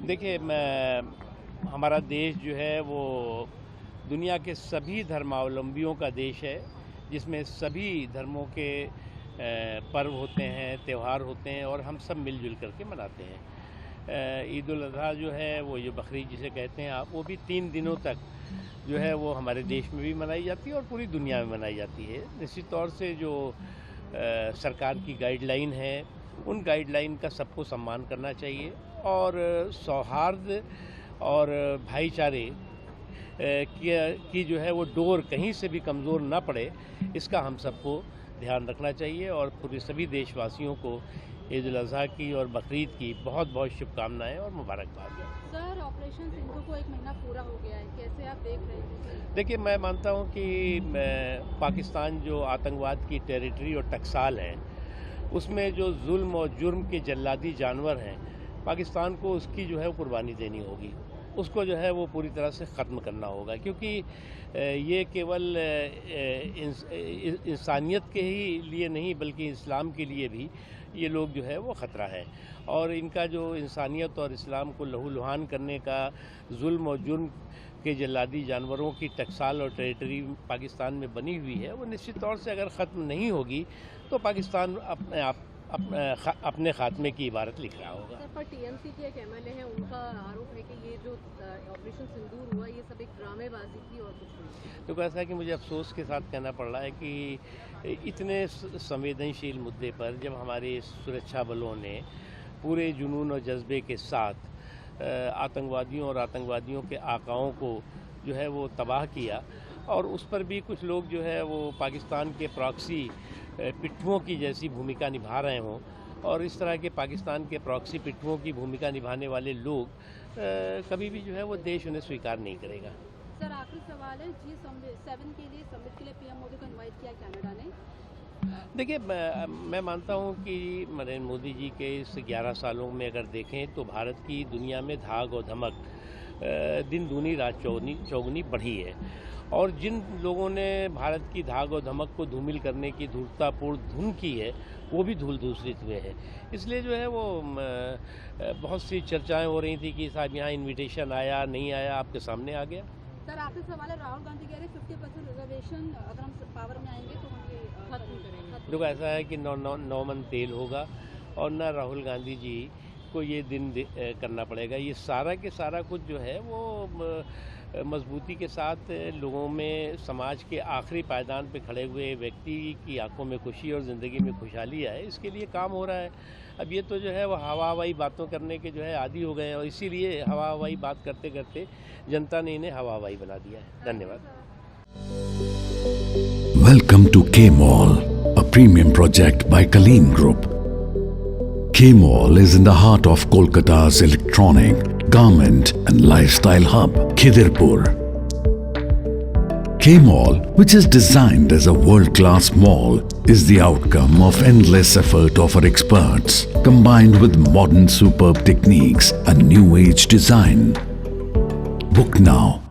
देखिए, हमारा देश जो है वो दुनिया के सभी धर्मावलंबियों का देश है, जिसमें सभी धर्मों के पर्व होते हैं, त्यौहार होते हैं और हम सब मिलजुल करके मनाते हैं। ईद उल अज़हा जो है वो ये बकरीद जिसे कहते हैं आप, वो भी 3 दिनों तक जो है वो हमारे देश में भी मनाई जाती है और पूरी दुनिया में मनाई जाती है। निश्चित तौर से जो सरकार की गाइडलाइन है, उन गाइडलाइन का सबको सम्मान करना चाहिए और सौहार्द और भाईचारे की जो है वो डोर कहीं से भी कमज़ोर ना पड़े, इसका हम सबको ध्यान रखना चाहिए। और पूरे सभी देशवासियों को ईद उल अज़हा की और बकरीद की बहुत बहुत शुभकामनाएं और मुबारकबाद। सर, ऑपरेशन सिंधु को 1 महीना पूरा हो गया है, कैसे आप देख रहे हैं? देखिए, मैं मानता हूं कि पाकिस्तान जो आतंकवाद की टेरिटरी और टकसाल है, उसमें जो जुल्म और जुर्म के जल्लादी जानवर हैं, पाकिस्तान को उसकी जो है वो कुर्बानी देनी होगी। उसको जो है वो पूरी तरह से ख़त्म करना होगा, क्योंकि ये केवल इंसानियत के ही लिए नहीं बल्कि इस्लाम के लिए भी ये लोग जो है वो ख़तरा है। और इनका जो इंसानियत और इस्लाम को लहूलुहान करने का जुल्म और जुर्म के जल्लादी जानवरों की टकसाल और टेरिटरी पाकिस्तान में बनी हुई है, वो निश्चित तौर से अगर ख़त्म नहीं होगी तो पाकिस्तान अपने खात्मे की इबारत लिख रहा होगा। सर, पर टीएमसी के एक एमएलए हैं, उनका आरोप है कि ये जो ऑपरेशन सिंदूर हुआ ये सब एक ड्रामेबाजी थी और कुछ नहीं। तो ऐसा है कि मुझे अफसोस के साथ कहना पड़ रहा है कि इतने संवेदनशील मुद्दे पर जब हमारे सुरक्षा बलों ने पूरे जुनून और जज्बे के साथ आतंकवादियों और आतंकवादियों के आकाओं को जो है वो तबाह किया, और उस पर भी कुछ लोग जो है वो पाकिस्तान के प्रॉक्सी पिट्ठुओं की जैसी भूमिका निभा रहे हों, और इस तरह के पाकिस्तान के प्रॉक्सी पिट्ठुओं की भूमिका निभाने वाले लोग कभी भी जो है वो देश उन्हें स्वीकार नहीं करेगा। सर, आखिरी सवाल है, G7 के लिए समिट के लिए पीएम मोदी को इनवाइट किया कनाडा ने? देखिए, मैं मानता हूं कि नरेंद्र मोदी जी के इस 11 सालों में अगर देखें तो भारत की दुनिया में धाक और धमक दिन दूनी रात चौगुनी बढ़ी है, और जिन लोगों ने भारत की धाक और धमक को धूमिल करने की धूर्ततापूर्ण धुन की है, वो भी धूल धूसरित हुए हैं। इसलिए जो है वो बहुत सी चर्चाएं हो रही थी कि साहब यहाँ इनविटेशन आया नहीं आया, आपके सामने आ गया। सर, आखिरी सवाल है, राहुल गांधी कह रहे 50% रिजर्वेशन अगर हम पावर में आएंगे तो हम ये खत्म करेंगे। देखो, ऐसा है कि नौ मन तेल होगा और ना राहुल गांधी जी को ये दिन करना पड़ेगा। ये सारा के सारा कुछ जो है वो मजबूती के साथ लोगों में, समाज के आखिरी पायदान पे खड़े हुए व्यक्ति की आंखों में खुशी और ज़िंदगी में खुशहाली आए, इसके लिए काम हो रहा है। अब ये तो जो है वो हवा हवाई बातों करने के जो है आदी हो गए हैं, और इसीलिए हवा हवाई बात करते करते जनता ने इन्हें हवा हवाई बना दिया है। धन्यवाद। Welcome to K-Mall, a premium project by Kaleen Group. K-Mall is in the heart of Kolkata's electronic, garment and lifestyle hub, Khidirpur. K-Mall, which is designed as a world-class mall, is the outcome of endless effort of our experts, combined with modern superb techniques and new age design. Book now.